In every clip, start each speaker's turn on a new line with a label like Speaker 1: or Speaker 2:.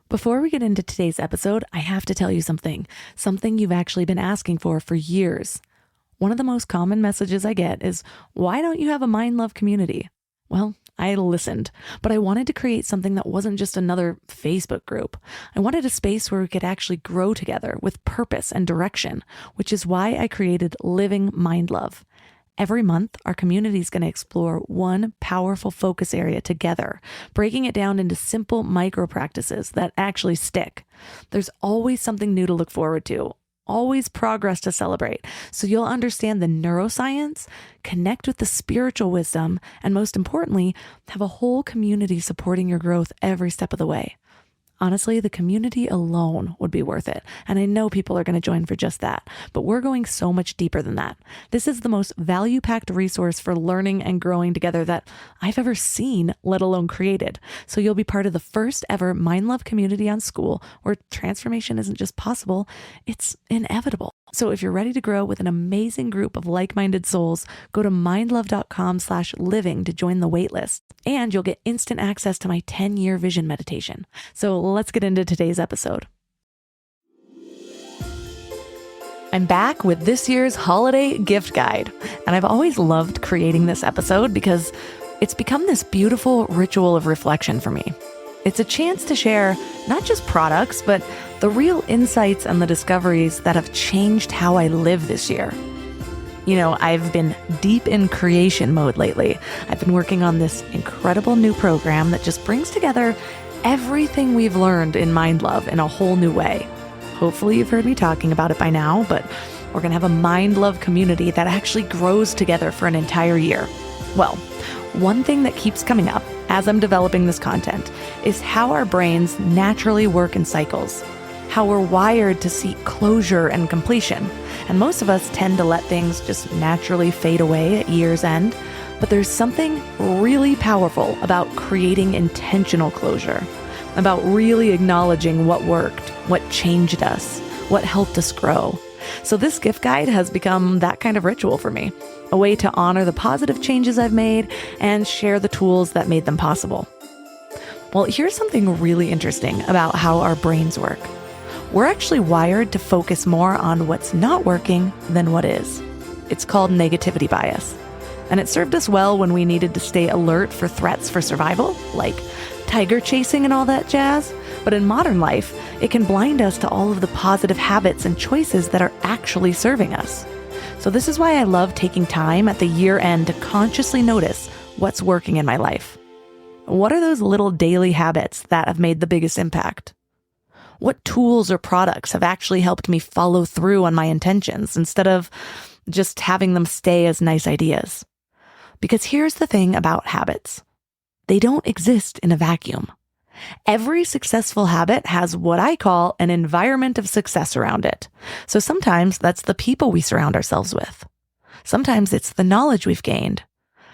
Speaker 1: Before we get into today's episode, I have to tell you something you've actually been asking for years. One of the most common messages I get is, why don't you have a Mind Love community? Well, I listened, but I wanted to create something that wasn't just another Facebook group. I wanted a space where we could actually grow together with purpose and direction, which is why I created Living Mind Love. Every month, our community is going to explore one powerful focus area together, breaking it down into simple micro practices that actually stick. There's always something new to look forward to, always progress to celebrate. So you'll understand the neuroscience, connect with the spiritual wisdom, and most importantly, have a whole community supporting your growth every step of the way. Honestly, the community alone would be worth it. And I know people are going to join for just that, but we're going so much deeper than that. This is the most value-packed resource for learning and growing together that I've ever seen, let alone created. So you'll be part of the first ever Mind Love community on Skool, where transformation isn't just possible, it's inevitable. So if you're ready to grow with an amazing group of like-minded souls, go to mindlove.com/living to join the waitlist. And you'll get instant access to my 10-year vision meditation. So let's get into today's episode. I'm back with this year's holiday gift guide. And I've always loved creating this episode because it's become this beautiful ritual of reflection for me. It's a chance to share not just products, but the real insights and the discoveries that have changed how I live this year. You know, I've been deep in creation mode lately. I've been working on this incredible new program that just brings together everything we've learned in Mind Love in a whole new way. Hopefully you've heard me talking about it by now, but we're going to have a Mind Love community that actually grows together for an entire year. Well, one thing that keeps coming up as I'm developing this content is how our brains naturally work in cycles, how we're wired to seek closure and completion. And most of us tend to let things just naturally fade away at year's end. But there's something really powerful about creating intentional closure, about really acknowledging what worked, what changed us, what helped us grow. So this gift guide has become that kind of ritual for me, a way to honor the positive changes I've made and share the tools that made them possible. Well, here's something really interesting about how our brains work. We're actually wired to focus more on what's not working than what is. It's called negativity bias. And it served us well when we needed to stay alert for threats for survival, like tiger chasing and all that jazz. But in modern life, it can blind us to all of the positive habits and choices that are actually serving us. So this is why I love taking time at the year end to consciously notice what's working in my life. What are those little daily habits that have made the biggest impact? What tools or products have actually helped me follow through on my intentions instead of just having them stay as nice ideas? Because here's the thing about habits. They don't exist in a vacuum. Every successful habit has what I call an environment of success around it. So sometimes that's the people we surround ourselves with. Sometimes it's the knowledge we've gained.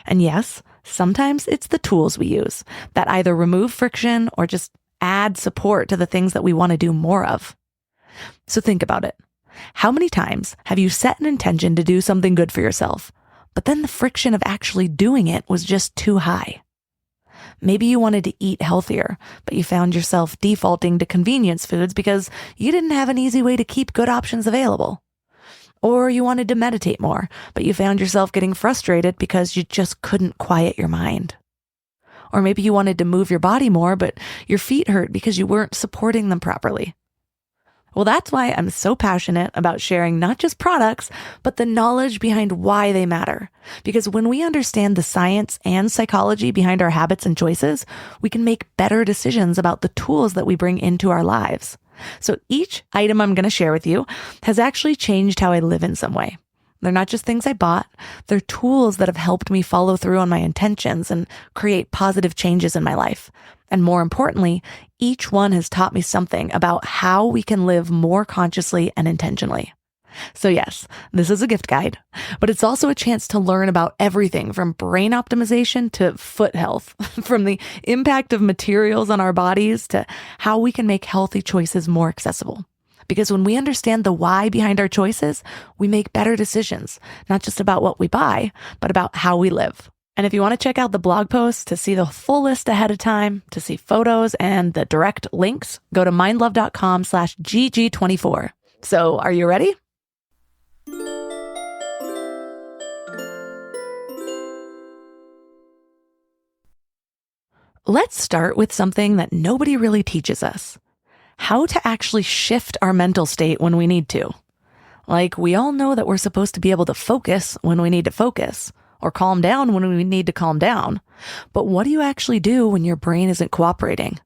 Speaker 1: And yes, sometimes it's the tools we use that either remove friction or just add support to the things that we want to do more of. So think about it. How many times have you set an intention to do something good for yourself, but then the friction of actually doing it was just too high? Maybe you wanted to eat healthier, but you found yourself defaulting to convenience foods because you didn't have an easy way to keep good options available. Or you wanted to meditate more, but you found yourself getting frustrated because you just couldn't quiet your mind. Or maybe you wanted to move your body more, but your feet hurt because you weren't supporting them properly. Well, that's why I'm so passionate about sharing not just products, but the knowledge behind why they matter. Because when we understand the science and psychology behind our habits and choices, we can make better decisions about the tools that we bring into our lives. So each item I'm going to share with you has actually changed how I live in some way. They're not just things I bought. They're tools that have helped me follow through on my intentions and create positive changes in my life. And more importantly, each one has taught me something about how we can live more consciously and intentionally. So yes, this is a gift guide, but it's also a chance to learn about everything from brain optimization to foot health, from the impact of materials on our bodies to how we can make healthy choices more accessible. Because when we understand the why behind our choices, we make better decisions, not just about what we buy, but about how we live. And if you want to check out the blog post to see the full list ahead of time, to see photos and the direct links, go to mindlove.com/GG24. So are you ready? Let's start with something that nobody really teaches us: how to actually shift our mental state when we need to. Like, we all know that we're supposed to be able to focus when we need to focus, or calm down when we need to calm down. But what do you actually do when your brain isn't cooperating?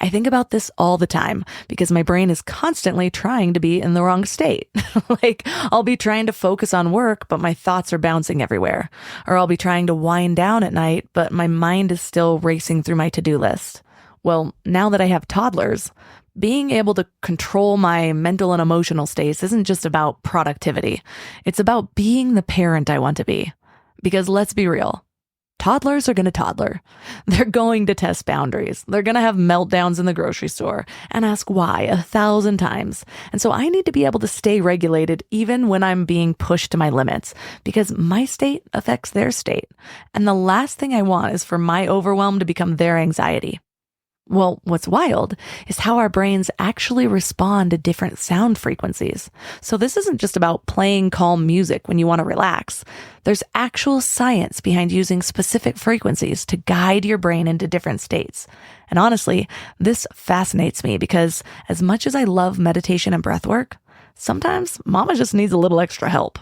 Speaker 1: I think about this all the time because my brain is constantly trying to be in the wrong state. Like, I'll be trying to focus on work, but my thoughts are bouncing everywhere. Or I'll be trying to wind down at night, but my mind is still racing through my to-do list. Well, now that I have toddlers, being able to control my mental and emotional states isn't just about productivity. It's about being the parent I want to be. Because let's be real, toddlers are going to toddler. They're going to test boundaries. They're going to have meltdowns in the grocery store and ask why 1,000 times. And so I need to be able to stay regulated even when I'm being pushed to my limits, because my state affects their state. And the last thing I want is for my overwhelm to become their anxiety. Well, what's wild is how our brains actually respond to different sound frequencies. So this isn't just about playing calm music when you want to relax. There's actual science behind using specific frequencies to guide your brain into different states. And honestly, this fascinates me because as much as I love meditation and breath work, sometimes mama just needs a little extra help.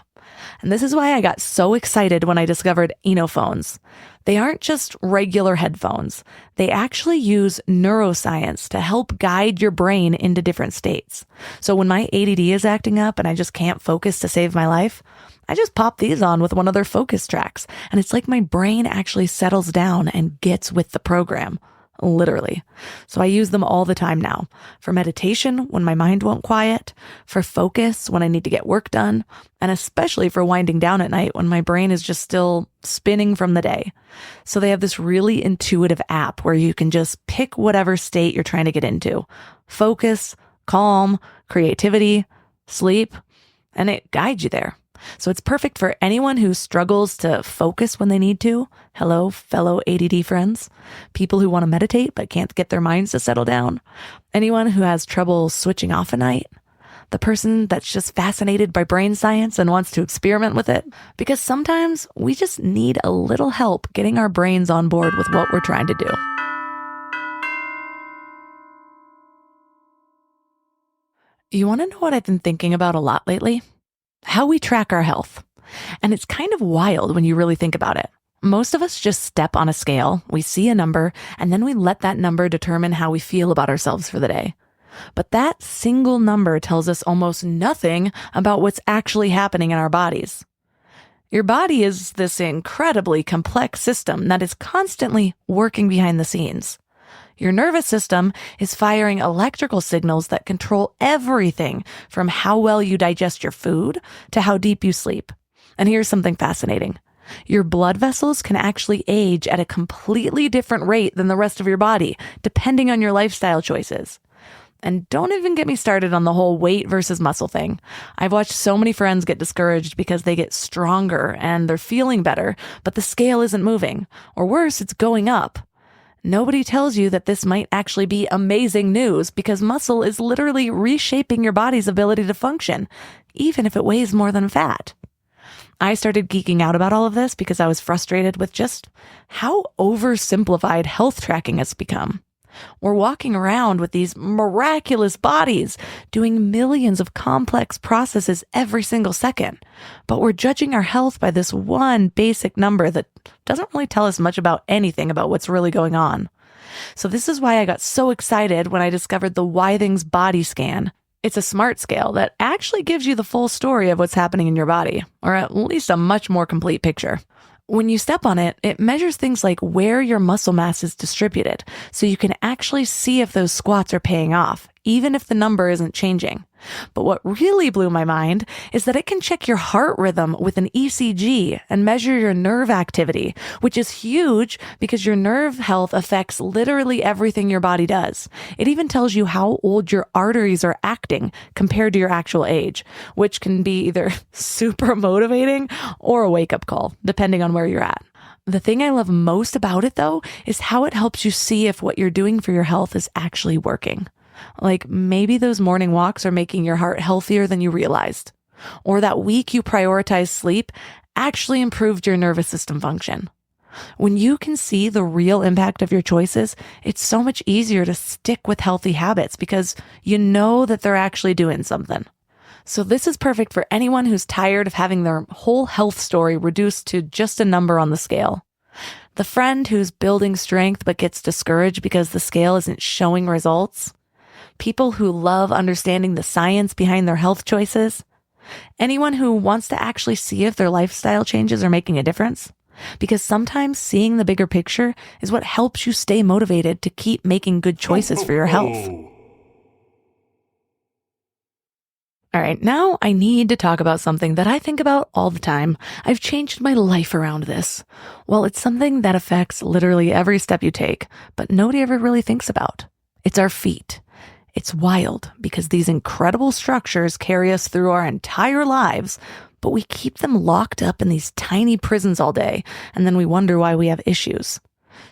Speaker 1: And this is why I got so excited when I discovered Enophones. They aren't just regular headphones. They actually use neuroscience to help guide your brain into different states. So when my ADD is acting up and I just can't focus to save my life, I just pop these on with one of their focus tracks. And it's like my brain actually settles down and gets with the program. Literally. So I use them all the time now. For meditation when my mind won't quiet, for focus when I need to get work done, and especially for winding down at night when my brain is just still spinning from the day. So they have this really intuitive app where you can just pick whatever state you're trying to get into. Focus, calm, creativity, sleep, and it guides you there. So it's perfect for anyone who struggles to focus when they need to. Hello, fellow ADD friends. People who want to meditate but can't get their minds to settle down. Anyone who has trouble switching off at night. The person that's just fascinated by brain science and wants to experiment with it. Because sometimes we just need a little help getting our brains on board with what we're trying to do. You want to know what I've been thinking about a lot lately? How we track our health. And it's kind of wild when you really think about it. Most of us just step on a scale, we see a number, and then we let that number determine how we feel about ourselves for the day. But that single number tells us almost nothing about what's actually happening in our bodies. Your body is this incredibly complex system that is constantly working behind the scenes. Your nervous system is firing electrical signals that control everything from how well you digest your food to how deep you sleep. And here's something fascinating. Your blood vessels can actually age at a completely different rate than the rest of your body, depending on your lifestyle choices. And don't even get me started on the whole weight versus muscle thing. I've watched so many friends get discouraged because they get stronger and they're feeling better, but the scale isn't moving. Or worse, it's going up. Nobody tells you that this might actually be amazing news because muscle is literally reshaping your body's ability to function, even if it weighs more than fat. I started geeking out about all of this because I was frustrated with just how oversimplified health tracking has become. We're walking around with these miraculous bodies, doing millions of complex processes every single second. But we're judging our health by this one basic number that doesn't really tell us much about anything about what's really going on. So this is why I got so excited when I discovered the Withings Body Scan. It's a smart scale that actually gives you the full story of what's happening in your body, or at least a much more complete picture. When you step on it, it measures things like where your muscle mass is distributed, so you can actually see if those squats are paying off, even if the number isn't changing. But what really blew my mind is that it can check your heart rhythm with an ECG and measure your nerve activity, which is huge because your nerve health affects literally everything your body does. It even tells you how old your arteries are acting compared to your actual age, which can be either super motivating or a wake-up call, depending on where you're at. The thing I love most about it, though, is how it helps you see if what you're doing for your health is actually working. Like maybe those morning walks are making your heart healthier than you realized, or that week you prioritized sleep actually improved your nervous system function. When you can see the real impact of your choices, it's so much easier to stick with healthy habits because you know that they're actually doing something. So this is perfect for anyone who's tired of having their whole health story reduced to just a number on the scale. The friend who's building strength but gets discouraged because the scale isn't showing results. People who love understanding the science behind their health choices. Anyone who wants to actually see if their lifestyle changes are making a difference. Because sometimes seeing the bigger picture is what helps you stay motivated to keep making good choices for your health. All right, now I need to talk about something that I think about all the time. I've changed my life around this. Well, it's something that affects literally every step you take, but nobody ever really thinks about. It's our feet. It's wild because these incredible structures carry us through our entire lives, but we keep them locked up in these tiny prisons all day, and then we wonder why we have issues.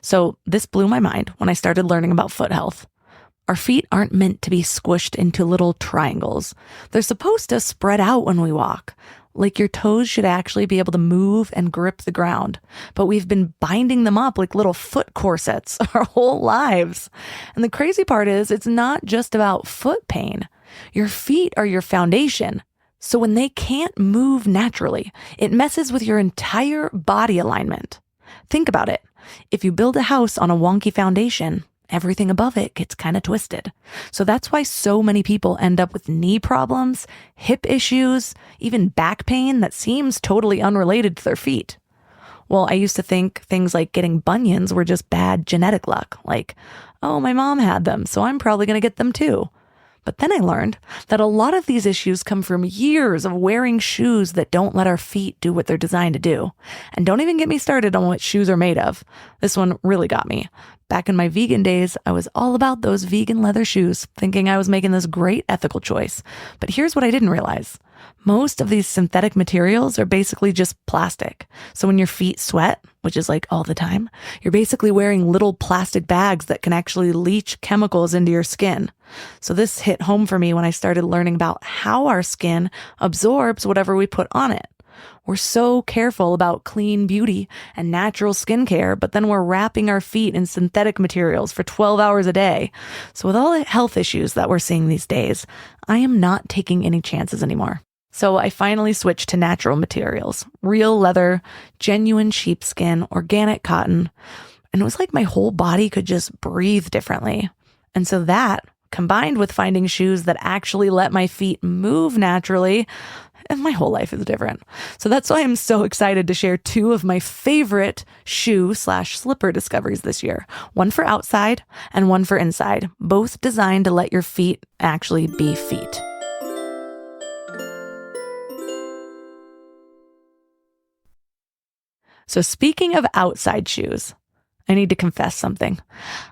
Speaker 1: So this blew my mind when I started learning about foot health. Our feet aren't meant to be squished into little triangles. They're supposed to spread out when we walk. Like your toes should actually be able to move and grip the ground. But we've been binding them up like little foot corsets our whole lives. And the crazy part is it's not just about foot pain. Your feet are your foundation. So when they can't move naturally, it messes with your entire body alignment. Think about it. If you build a house on a wonky foundation, everything above it gets kind of twisted. So that's why so many people end up with knee problems, hip issues, even back pain that seems totally unrelated to their feet. Well, I used to think things like getting bunions were just bad genetic luck. Like, oh, my mom had them, so I'm probably going to get them too. But then I learned that a lot of these issues come from years of wearing shoes that don't let our feet do what they're designed to do. And don't even get me started on what shoes are made of. This one really got me. Back in my vegan days, I was all about those vegan leather shoes, thinking I was making this great ethical choice. But here's what I didn't realize. Most of these synthetic materials are basically just plastic. So when your feet sweat, which is like all the time, you're basically wearing little plastic bags that can actually leach chemicals into your skin. So this hit home for me when I started learning about how our skin absorbs whatever we put on it. We're so careful about clean beauty and natural skincare, but then we're wrapping our feet in synthetic materials for 12 hours a day. So with all the health issues that we're seeing these days, I am not taking any chances anymore. So I finally switched to natural materials, real leather, genuine sheepskin, organic cotton. And it was like my whole body could just breathe differently. And so that, combined with finding shoes that actually let my feet move naturally, and my whole life is different. So that's why I'm so excited to share two of my favorite shoe/slipper discoveries this year. One for outside and one for inside, both designed to let your feet actually be feet. So speaking of outside shoes, I need to confess something.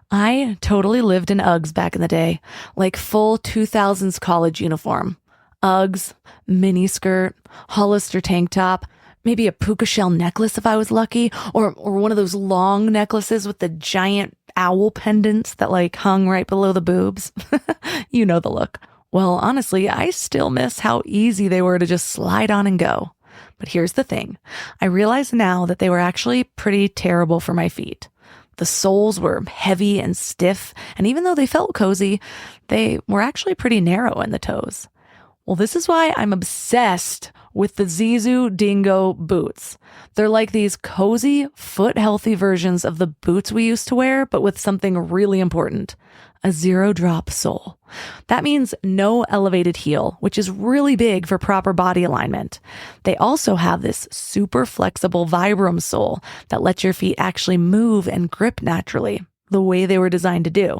Speaker 1: I totally lived in Uggs back in the day, like full 2000s college uniform. Uggs, mini skirt, Hollister tank top, maybe a puka shell necklace if I was lucky, or one of those long necklaces with the giant owl pendants that like hung right below the boobs. You know the look. Well, honestly, I still miss how easy they were to just slide on and go. But here's the thing. I realize now that they were actually pretty terrible for my feet. The soles were heavy and stiff, and even though they felt cozy, they were actually pretty narrow in the toes. Well, this is why I'm obsessed with the Zizou Dingo boots. They're like these cozy, foot-healthy versions of the boots we used to wear, but with something really important, a zero-drop sole. That means no elevated heel, which is really big for proper body alignment. They also have this super flexible Vibram sole that lets your feet actually move and grip naturally, the way they were designed to do.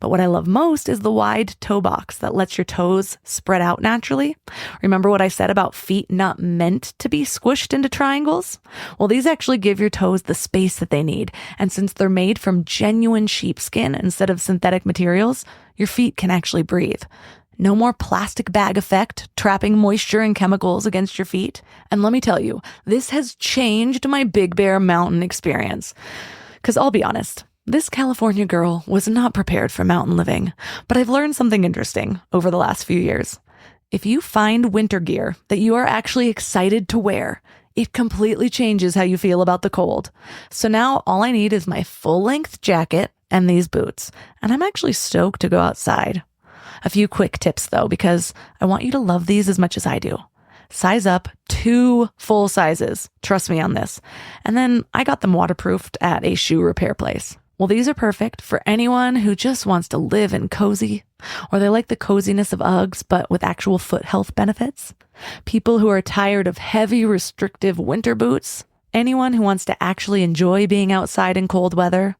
Speaker 1: But what I love most is the wide toe box that lets your toes spread out naturally. Remember what I said about feet not meant to be squished into triangles? Well, these actually give your toes the space that they need. And since they're made from genuine sheepskin instead of synthetic materials, your feet can actually breathe. No more plastic bag effect, trapping moisture and chemicals against your feet. And let me tell you, this has changed my Big Bear Mountain experience. Because I'll be honest, this California girl was not prepared for mountain living, but I've learned something interesting over the last few years. If you find winter gear that you are actually excited to wear, it completely changes how you feel about the cold. So now all I need is my full-length jacket and these boots, and I'm actually stoked to go outside. A few quick tips though, because I want you to love these as much as I do. Size up 2 full sizes. Trust me on this. And then I got them waterproofed at a shoe repair place. Well, these are perfect for anyone who just wants to live in cozy, or they like the coziness of Uggs, but with actual foot health benefits. People who are tired of heavy, restrictive winter boots. Anyone who wants to actually enjoy being outside in cold weather.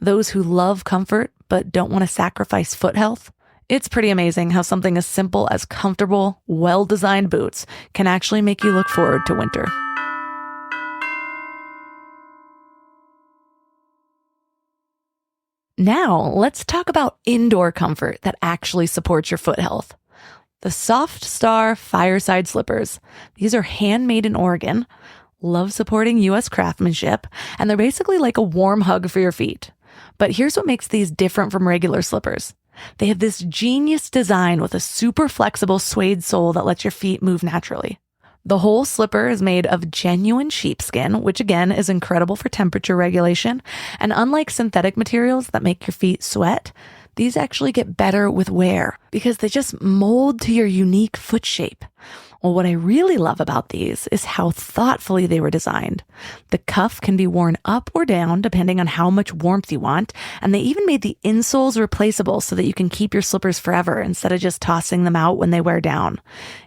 Speaker 1: Those who love comfort, but don't want to sacrifice foot health. It's pretty amazing how something as simple as comfortable, well-designed boots can actually make you look forward to winter. Now, let's talk about indoor comfort that actually supports your foot health. The Soft Star Fireside Slippers. These are handmade in Oregon, love supporting U.S. craftsmanship, and they're basically like a warm hug for your feet. But here's what makes these different from regular slippers. They have this genius design with a super flexible suede sole that lets your feet move naturally. The whole slipper is made of genuine sheepskin, which again is incredible for temperature regulation. And unlike synthetic materials that make your feet sweat, these actually get better with wear because they just mold to your unique foot shape. Well, what I really love about these is how thoughtfully they were designed. The cuff can be worn up or down depending on how much warmth you want, and they even made the insoles replaceable so that you can keep your slippers forever instead of just tossing them out when they wear down.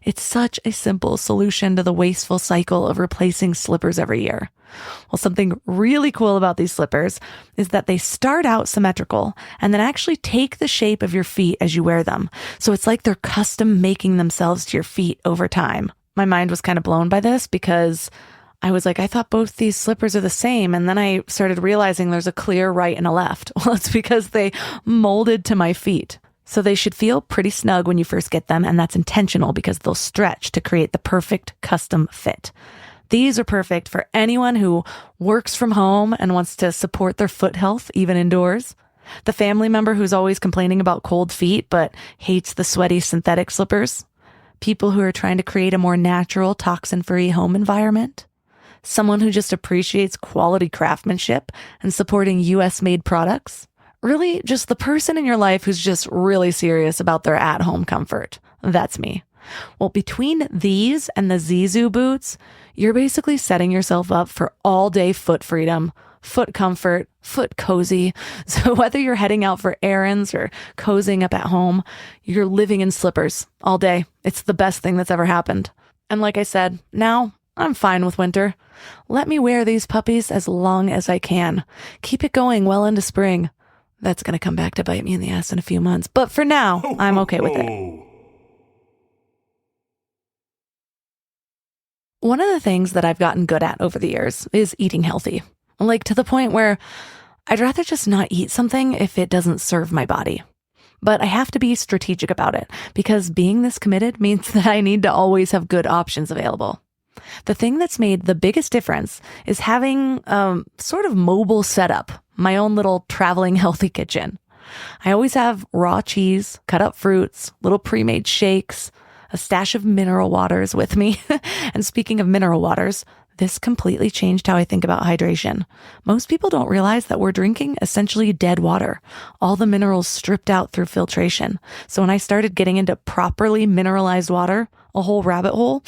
Speaker 1: It's such a simple solution to the wasteful cycle of replacing slippers every year. Well, something really cool about these slippers is that they start out symmetrical and then actually take the shape of your feet as you wear them. So it's like they're custom making themselves to your feet over time. My mind was kind of blown by this because I was like, I thought both these slippers are the same. And then I started realizing there's a clear right and a left. Well, it's because they molded to my feet. So they should feel pretty snug when you first get them. And that's intentional because they'll stretch to create the perfect custom fit. These are perfect for anyone who works from home and wants to support their foot health, even indoors. The family member who's always complaining about cold feet but hates the sweaty synthetic slippers. People who are trying to create a more natural, toxin-free home environment. Someone who just appreciates quality craftsmanship and supporting US-made products. Really, just the person in your life who's just really serious about their at-home comfort. That's me. Well, between these and the Zizou boots, you're basically setting yourself up for all-day foot freedom, foot comfort, foot cozy. So whether you're heading out for errands or cozying up at home, you're living in slippers all day. It's the best thing that's ever happened. And like I said, now I'm fine with winter. Let me wear these puppies as long as I can. Keep it going well into spring. That's going to come back to bite me in the ass in a few months. But for now, I'm okay with it. One of the things that I've gotten good at over the years is eating healthy. Like to the point where I'd rather just not eat something if it doesn't serve my body. But I have to be strategic about it because being this committed means that I need to always have good options available. The thing that's made the biggest difference is having a sort of mobile setup, my own little traveling healthy kitchen. I always have raw cheese, cut up fruits, little pre-made shakes, a stash of mineral waters with me. And speaking of mineral waters, this completely changed how I think about hydration. Most people don't realize that we're drinking essentially dead water, all the minerals stripped out through filtration. So when I started getting into properly mineralized water, a whole rabbit hole,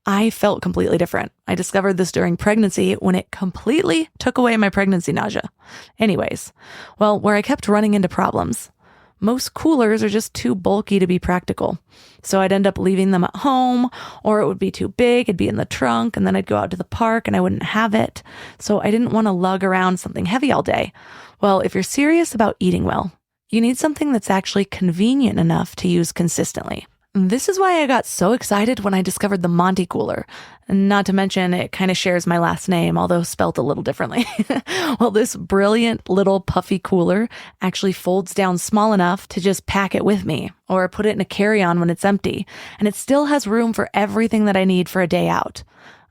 Speaker 1: I felt completely different. I discovered this during pregnancy when it completely took away my pregnancy nausea. Anyways, well, where I kept running into problems, most coolers are just too bulky to be practical. So I'd end up leaving them at home, or it would be too big, it'd be in the trunk, and then I'd go out to the park and I wouldn't have it. So I didn't want to lug around something heavy all day. Well, if you're serious about eating well, you need something that's actually convenient enough to use consistently. This is why I got so excited when I discovered the Monty Cooler. Not to mention, it kind of shares my last name, although spelt a little differently. Well, this brilliant little puffy cooler actually folds down small enough to just pack it with me or put it in a carry-on when it's empty. And it still has room for everything that I need for a day out.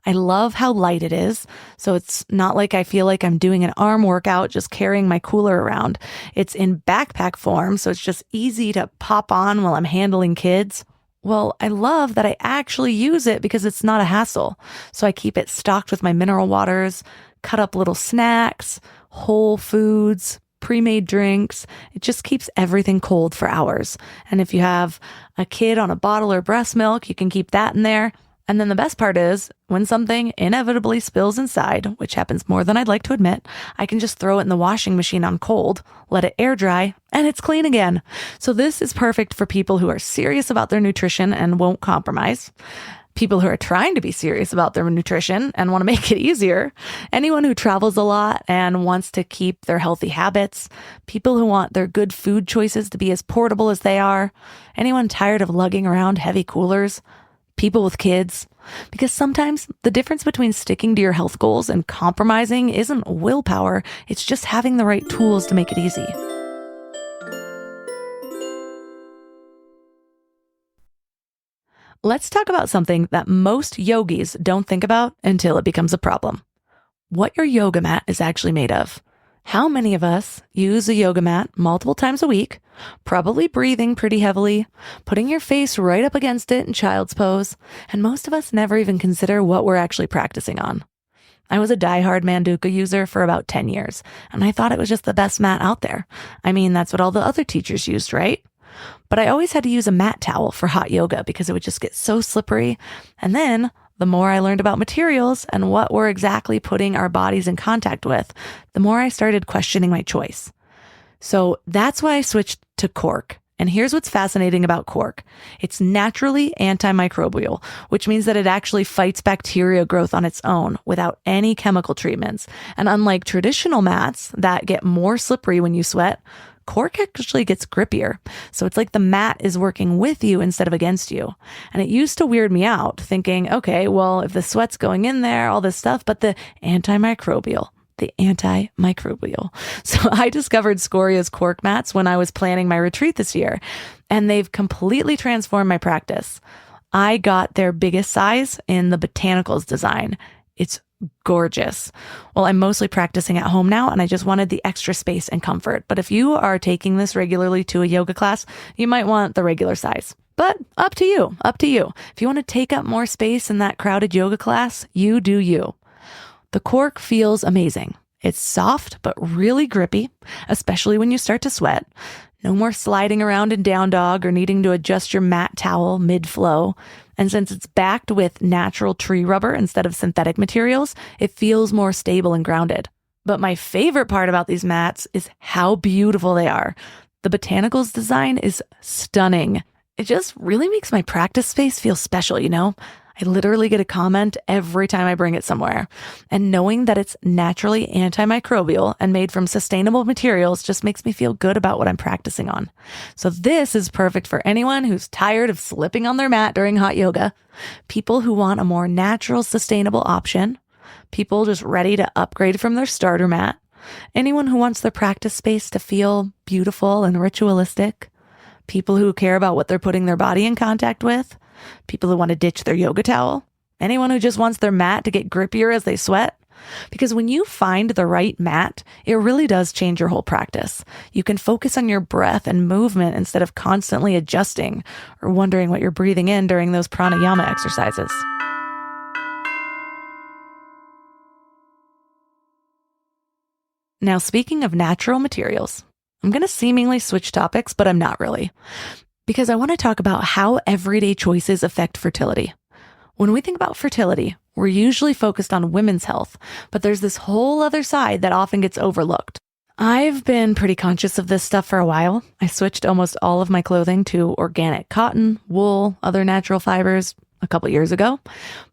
Speaker 1: I love how light it is, so it's not like I feel like I'm doing an arm workout just carrying my cooler around. It's in backpack form, so it's just easy to pop on while I'm handling kids. Well, I love that I actually use it because it's not a hassle. So I keep it stocked with my mineral waters, cut up little snacks, whole foods, pre-made drinks. It just keeps everything cold for hours. And if you have a kid on a bottle or breast milk, you can keep that in there. And then the best part is, when something inevitably spills inside, which happens more than I'd like to admit, I can just throw it in the washing machine on cold, let it air dry, and it's clean again. So this is perfect for people who are serious about their nutrition and won't compromise, people who are trying to be serious about their nutrition and want to make it easier, anyone who travels a lot and wants to keep their healthy habits, people who want their good food choices to be as portable as they are, anyone tired of lugging around heavy coolers, people with kids, because sometimes the difference between sticking to your health goals and compromising isn't willpower, it's just having the right tools to make it easy. Let's talk about something that most yogis don't think about until it becomes a problem. What your yoga mat is actually made of. How many of us use a yoga mat multiple times a week, probably breathing pretty heavily, putting your face right up against it in child's pose, and most of us never even consider what we're actually practicing on. I was a diehard Manduka user for about 10 years, and I thought it was just the best mat out there. I mean, that's what all the other teachers used, right? But I always had to use a mat towel for hot yoga because it would just get so slippery. And then the more I learned about materials and what we're exactly putting our bodies in contact with, the more I started questioning my choice. So that's why I switched to cork. And here's what's fascinating about cork. It's naturally antimicrobial, which means that it actually fights bacteria growth on its own without any chemical treatments. And unlike traditional mats that get more slippery when you sweat, cork actually gets grippier. So it's like the mat is working with you instead of against you. And it used to weird me out thinking, okay, well, if the sweat's going in there, all this stuff, but the antimicrobial. So I discovered Scoria's cork mats when I was planning my retreat this year, and they've completely transformed my practice. I got their biggest size in the Botanicals design. It's gorgeous. Well, I'm mostly practicing at home now, and I just wanted the extra space and comfort. But if you are taking this regularly to a yoga class, you might want the regular size. But up to you. If you want to take up more space in that crowded yoga class, you do you. The cork feels amazing. It's soft, but really grippy, especially when you start to sweat. No more sliding around in down dog or needing to adjust your mat towel mid-flow. And since it's backed with natural tree rubber instead of synthetic materials, it feels more stable and grounded. But my favorite part about these mats is how beautiful they are. The Botanicals design is stunning. It just really makes my practice space feel special, you know? I literally get a comment every time I bring it somewhere. And knowing that it's naturally antimicrobial and made from sustainable materials just makes me feel good about what I'm practicing on. So this is perfect for anyone who's tired of slipping on their mat during hot yoga, people who want a more natural, sustainable option, people just ready to upgrade from their starter mat, anyone who wants their practice space to feel beautiful and ritualistic, people who care about what they're putting their body in contact with, people who want to ditch their yoga towel, anyone who just wants their mat to get grippier as they sweat. Because when you find the right mat, it really does change your whole practice. You can focus on your breath and movement instead of constantly adjusting or wondering what you're breathing in during those pranayama exercises. Now, speaking of natural materials, I'm going to seemingly switch topics, but I'm not really. Because I want to talk about how everyday choices affect fertility. When we think about fertility, we're usually focused on women's health, but there's this whole other side that often gets overlooked. I've been pretty conscious of this stuff for a while. I switched almost all of my clothing to organic cotton, wool, other natural fibers a couple years ago,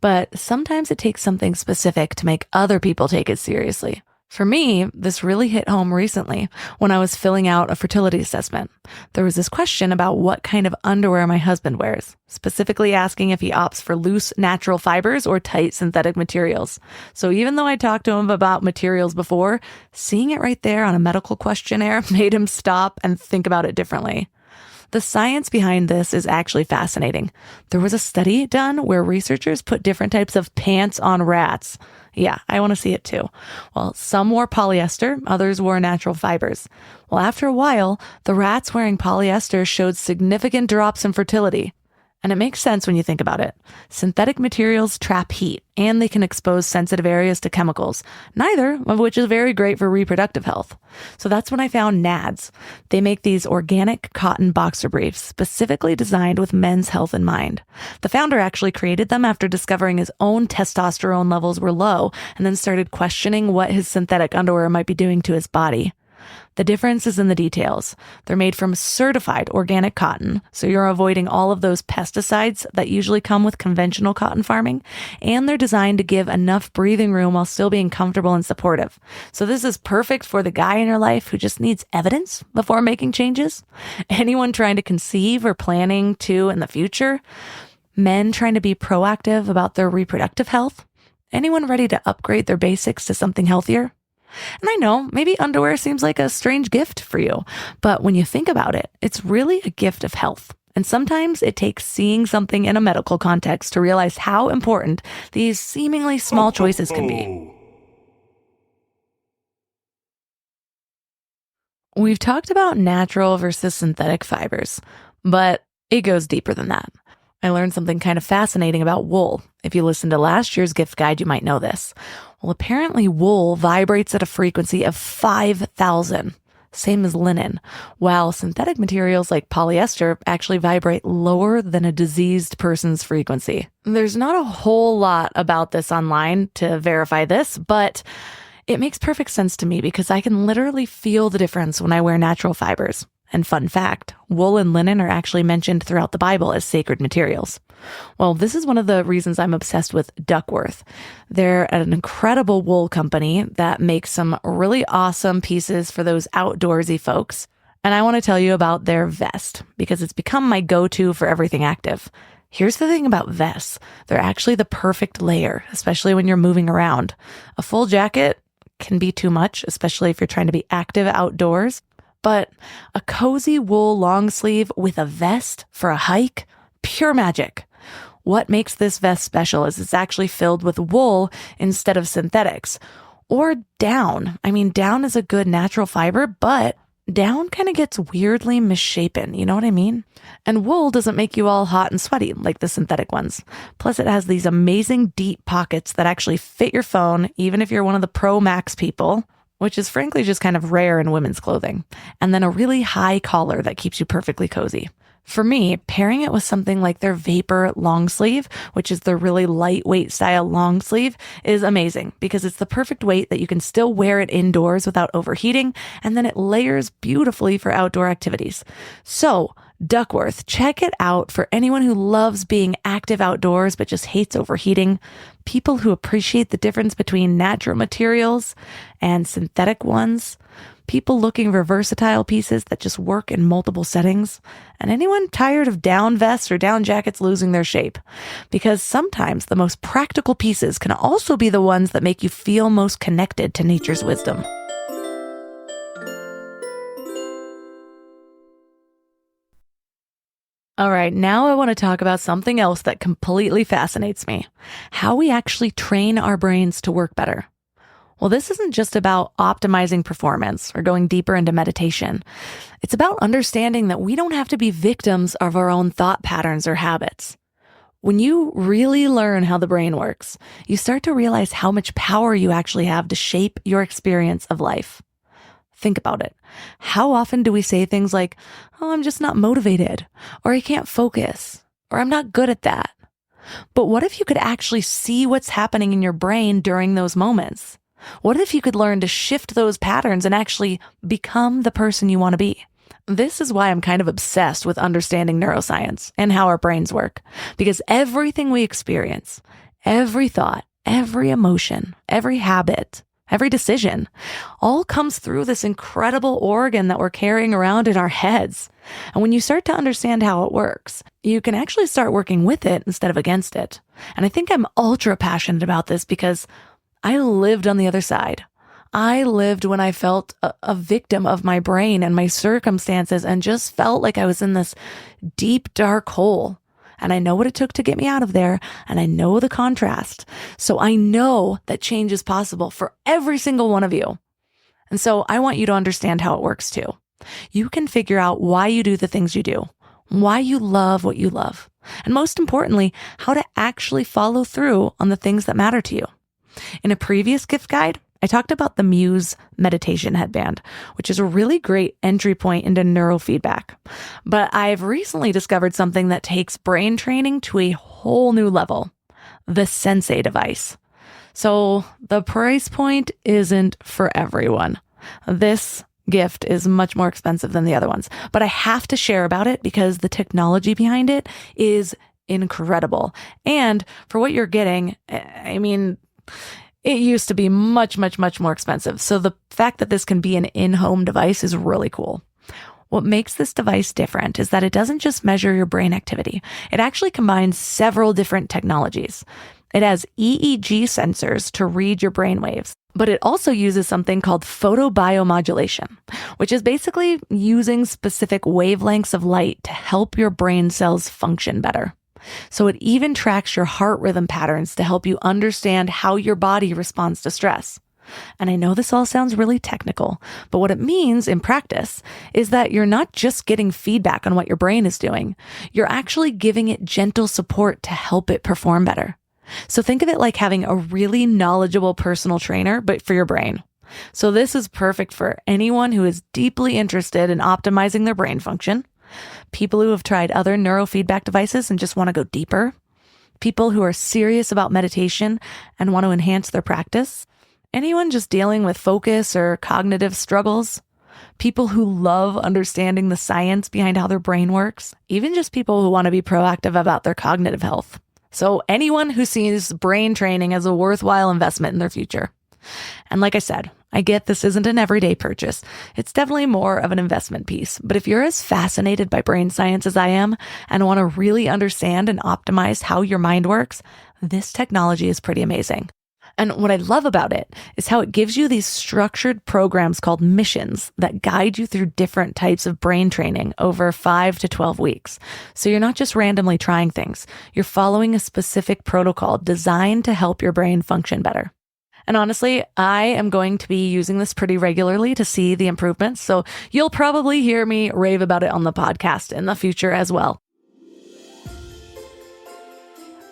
Speaker 1: but sometimes it takes something specific to make other people take it seriously. For me, this really hit home recently when I was filling out a fertility assessment. There was this question about what kind of underwear my husband wears, specifically asking if he opts for loose natural fibers or tight synthetic materials. So even though I talked to him about materials before, seeing it right there on a medical questionnaire made him stop and think about it differently. The science behind this is actually fascinating. There was a study done where researchers put different types of pants on rats. Yeah, I want to see it too. Well, some wore polyester, others wore natural fibers. Well, after a while, the rats wearing polyester showed significant drops in fertility. And it makes sense when you think about it. Synthetic materials trap heat, and they can expose sensitive areas to chemicals, neither of which is very great for reproductive health. So that's when I found Nads. They make these organic cotton boxer briefs specifically designed with men's health in mind. The founder actually created them after discovering his own testosterone levels were low, and then started questioning what his synthetic underwear might be doing to his body. The difference is in the details. They're made from certified organic cotton, so you're avoiding all of those pesticides that usually come with conventional cotton farming, and they're designed to give enough breathing room while still being comfortable and supportive. So this is perfect for the guy in your life who just needs evidence before making changes. Anyone trying to conceive or planning to in the future. Men trying to be proactive about their reproductive health. Anyone ready to upgrade their basics to something healthier. And I know, maybe underwear seems like a strange gift for you, but when you think about it, it's really a gift of health. And sometimes it takes seeing something in a medical context to realize how important these seemingly small choices can be. We've talked about natural versus synthetic fibers, but it goes deeper than that. I learned something kind of fascinating about wool. If you listened to last year's gift guide, you might know this. Well, apparently wool vibrates at a frequency of 5,000, same as linen, while synthetic materials like polyester actually vibrate lower than a diseased person's frequency. There's not a whole lot about this online to verify this, but it makes perfect sense to me because I can literally feel the difference when I wear natural fibers. And fun fact, wool and linen are actually mentioned throughout the Bible as sacred materials. Well, this is one of the reasons I'm obsessed with Duckworth. They're an incredible wool company that makes some really awesome pieces for those outdoorsy folks. And I want to tell you about their vest because it's become my go-to for everything active. Here's the thing about vests. They're actually the perfect layer, especially when you're moving around. A full jacket can be too much, especially if you're trying to be active outdoors. But a cozy wool long sleeve with a vest for a hike, pure magic. What makes this vest special is it's actually filled with wool instead of synthetics. Or down. I mean, down is a good natural fiber, but down kind of gets weirdly misshapen, you know what I mean? And wool doesn't make you all hot and sweaty like the synthetic ones. Plus it has these amazing deep pockets that actually fit your phone, even if you're one of the Pro Max people, which is frankly just kind of rare in women's clothing, and then a really high collar that keeps you perfectly cozy. For me, pairing it with something like their Vapor long sleeve, which is their really lightweight style long sleeve, is amazing because it's the perfect weight that you can still wear it indoors without overheating, and then it layers beautifully for outdoor activities. So, Duckworth, check it out for anyone who loves being active outdoors but just hates overheating, people who appreciate the difference between natural materials and synthetic ones, people looking for versatile pieces that just work in multiple settings, and anyone tired of down vests or down jackets losing their shape. Because sometimes the most practical pieces can also be the ones that make you feel most connected to nature's wisdom. All right, now I want to talk about something else that completely fascinates me. How we actually train our brains to work better. Well, this isn't just about optimizing performance or going deeper into meditation. It's about understanding that we don't have to be victims of our own thought patterns or habits. When you really learn how the brain works, you start to realize how much power you actually have to shape your experience of life. Think about it. How often do we say things like, "Oh, I'm just not motivated," or "I can't focus," or "I'm not good at that"? But what if you could actually see what's happening in your brain during those moments? What if you could learn to shift those patterns and actually become the person you want to be? This is why I'm kind of obsessed with understanding neuroscience and how our brains work. Because everything we experience, every thought, every emotion, every habit, every decision, all comes through this incredible organ that we're carrying around in our heads. And when you start to understand how it works, you can actually start working with it instead of against it. And I think I'm ultra passionate about this because I lived on the other side. I lived when I felt a victim of my brain and my circumstances and just felt like I was in this deep, dark hole. And I know what it took to get me out of there. And I know the contrast. So I know that change is possible for every single one of you. And so I want you to understand how it works too. You can figure out why you do the things you do, why you love what you love, and most importantly, how to actually follow through on the things that matter to you. In a previous gift guide, I talked about the Muse meditation headband, which is a really great entry point into neurofeedback. But I've recently discovered something that takes brain training to a whole new level, the Sensei device. So the price point isn't for everyone. This gift is much more expensive than the other ones, but I have to share about it because the technology behind it is incredible. And for what you're getting, it used to be much, much, much more expensive. So the fact that this can be an in-home device is really cool. What makes this device different is that it doesn't just measure your brain activity. It actually combines several different technologies. It has EEG sensors to read your brain waves, but it also uses something called photobiomodulation, which is basically using specific wavelengths of light to help your brain cells function better. So it even tracks your heart rhythm patterns to help you understand how your body responds to stress. And I know this all sounds really technical, but what it means in practice is that you're not just getting feedback on what your brain is doing. You're actually giving it gentle support to help it perform better. So think of it like having a really knowledgeable personal trainer, but for your brain. So this is perfect for anyone who is deeply interested in optimizing their brain function, people who have tried other neurofeedback devices and just want to go deeper, people who are serious about meditation and want to enhance their practice, anyone just dealing with focus or cognitive struggles, people who love understanding the science behind how their brain works, even just people who want to be proactive about their cognitive health. So anyone who sees brain training as a worthwhile investment in their future. And like I said, I get this isn't an everyday purchase. It's definitely more of an investment piece. But if you're as fascinated by brain science as I am and want to really understand and optimize how your mind works, this technology is pretty amazing. And what I love about it is how it gives you these structured programs called missions that guide you through different types of brain training over 5 to 12 weeks. So you're not just randomly trying things. You're following a specific protocol designed to help your brain function better. And honestly, I am going to be using this pretty regularly to see the improvements. So you'll probably hear me rave about it on the podcast in the future as well.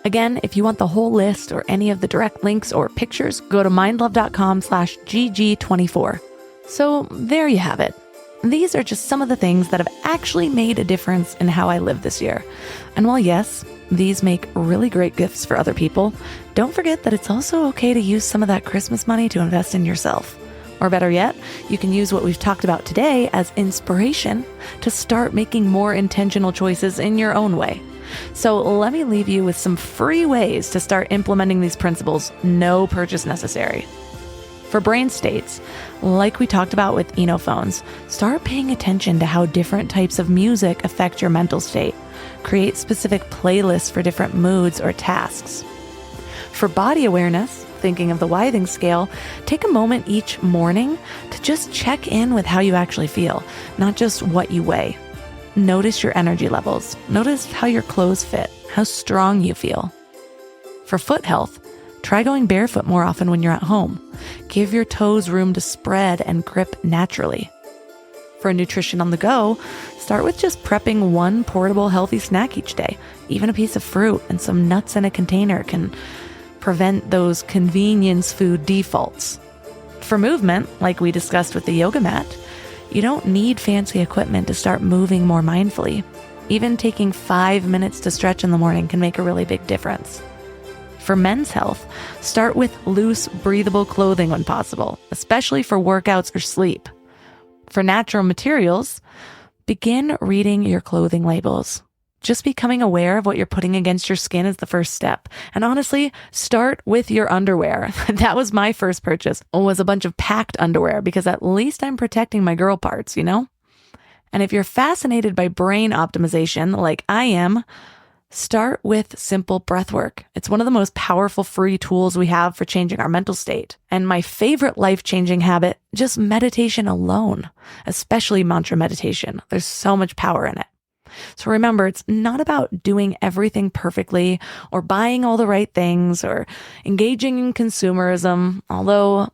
Speaker 1: Again, if you want the whole list or any of the direct links or pictures, go to mindlove.com/GG24. So there you have it. These are just some of the things that have actually made a difference in how I live this year. And while yes, these make really great gifts for other people, don't forget that it's also okay to use some of that Christmas money to invest in yourself. Or better yet, you can use what we've talked about today as inspiration to start making more intentional choices in your own way. So let me leave you with some free ways to start implementing these principles, no purchase necessary. For brain states, like we talked about with Enophones, start paying attention to how different types of music affect your mental state. Create specific playlists for different moods or tasks. For body awareness, thinking of the Withing scale, take a moment each morning to just check in with how you actually feel, not just what you weigh. Notice your energy levels. Notice how your clothes fit, how strong you feel. For foot health, try going barefoot more often when you're at home. Give your toes room to spread and grip naturally. For nutrition on the go, start with just prepping one portable healthy snack each day. Even a piece of fruit and some nuts in a container can prevent those convenience food defaults. For movement, like we discussed with the yoga mat, you don't need fancy equipment to start moving more mindfully. Even taking 5 minutes to stretch in the morning can make a really big difference. For men's health, start with loose, breathable clothing when possible, especially for workouts or sleep. For natural materials, begin reading your clothing labels. Just becoming aware of what you're putting against your skin is the first step. And honestly, start with your underwear. That was my first purchase, was a bunch of packed underwear because at least I'm protecting my girl parts, you know? And if you're fascinated by brain optimization like I am, start with simple breath work. It's one of the most powerful free tools we have for changing our mental state. And my favorite life-changing habit, just meditation alone, especially mantra meditation. There's so much power in it. So remember, it's not about doing everything perfectly or buying all the right things or engaging in consumerism, although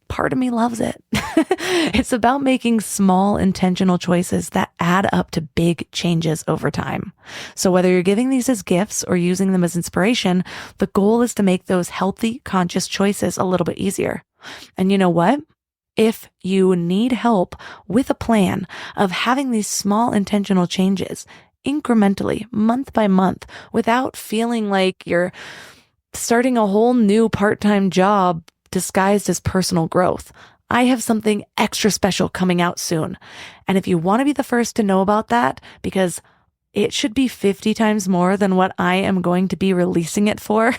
Speaker 1: part of me loves it. It's about making small intentional choices that add up to big changes over time. So whether you're giving these as gifts or using them as inspiration, the goal is to make those healthy, conscious choices a little bit easier. And you know what? If you need help with a plan of having these small intentional changes incrementally, month by month, without feeling like you're starting a whole new part-time job disguised as personal growth, I have something extra special coming out soon. And if you want to be the first to know about that, because it should be 50 times more than what I am going to be releasing it for.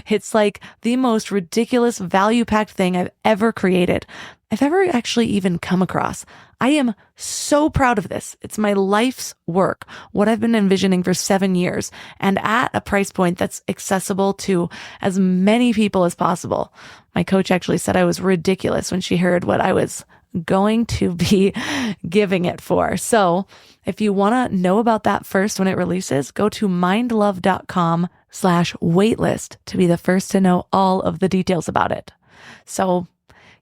Speaker 1: It's like the most ridiculous value-packed thing I've ever created. I've ever actually even come across. I am so proud of this. It's my life's work, what I've been envisioning for 7 years, and at a price point that's accessible to as many people as possible. My coach actually said I was ridiculous when she heard what I was going to be giving it for. So if you want to know about that first when it releases, go to mindlove.com/waitlist to be the first to know all of the details about it. So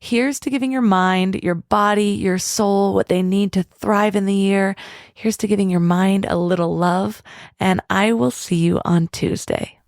Speaker 1: here's to giving your mind, your body, your soul what they need to thrive in the year. Here's to giving your mind a little love, and I will see you on Tuesday.